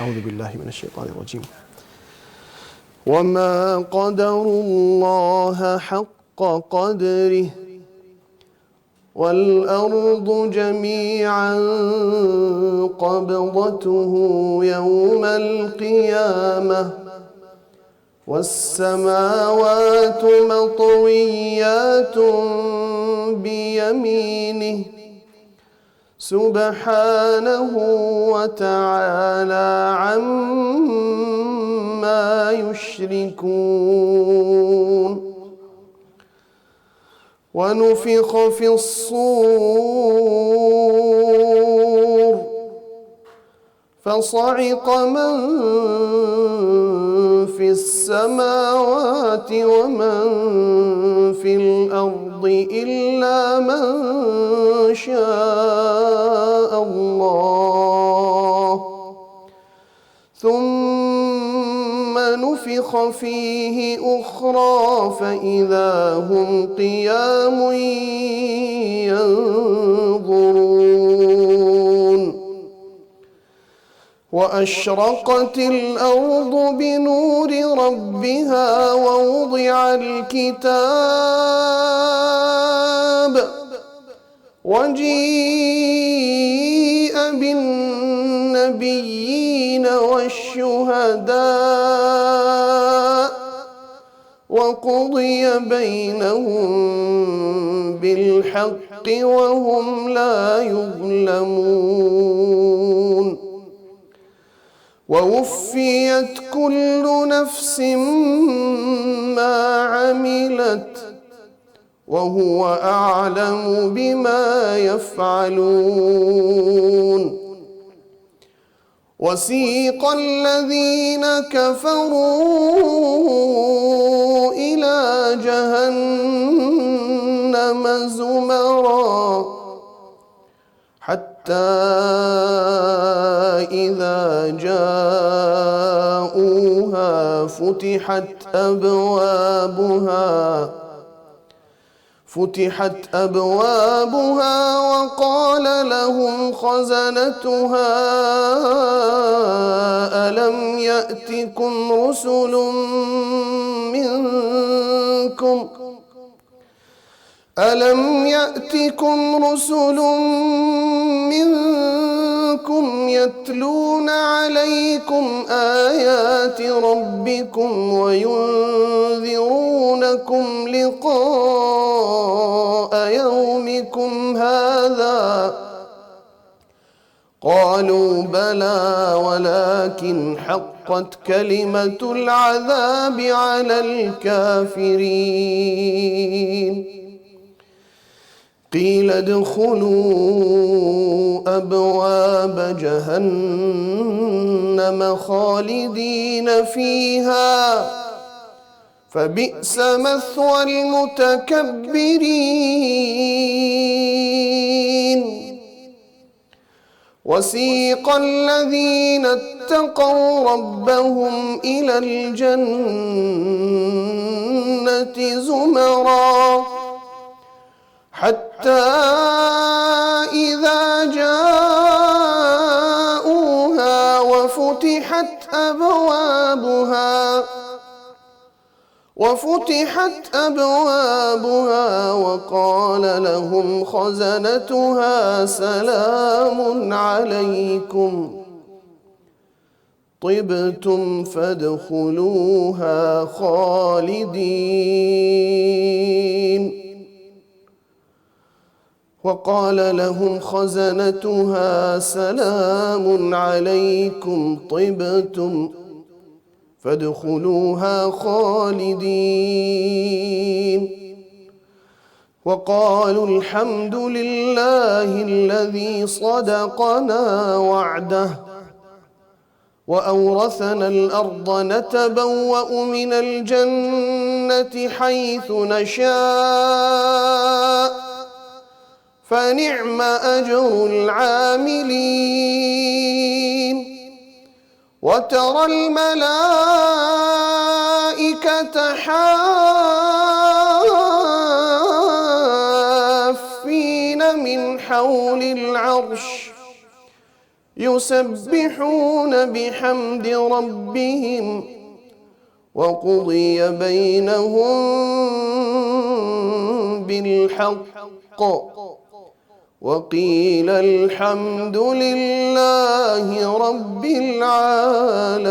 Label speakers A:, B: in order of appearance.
A: أعوذ بالله من الشيطان الرجيم. وما قدروا الله حق قدره والأرض جميعا قبضته يوم القيامة والسماوات مطويات بيمينه سبحانه وتعالى عما يشركون. ونفخ في الصور فصعق من في السماوات ومن في الأرض إلا من شاء الله ثم نفخ فيه أخرى فإذا هم قيام ينظرون. وأشرقت الأرض بنور ربها ووضع الكتاب وجيء بالنبيين والشهداء وقضي بينهم بالحق وهم لا يظلمون. ووفيت كل نفس ما عملت وهو أعلم بما يفعلون. وسيق الذين كفروا إلى جهنم زمرا حتى إذا جاءوها فتحت أبوابها وقال لهم خزنتها ألم يأتكم رسل منكم يتلون عليكم آيات ربكم وينذرونكم لقاء يومكم هذا قالوا بلى ولكن حقت كلمة العذاب على الكافرين. قيل ادخلوا أبواب جهنم خالدين فيها فبئس مثوى المتكبرين. وسيق الذين اتقوا ربهم إلى الجنة زمرا حتى إذا جاءوها وفتحت أبوابها وقال لهم خزنتها سلام عليكم طبتم فادخلوها خالدين. وقال لهم خزنتها سلام عليكم طبتم فادخلوها خالدين. وقالوا الحمد لله الذي صدقنا وعده وأورثنا الأرض نتبوأ من الجنة حيث نشاء فنعم أجر العاملين. وترى الملائكة حافين من حول العرش يسبحون بحمد ربهم وقضي بينهم بالحق وقيل الحمد لله رب العالمين.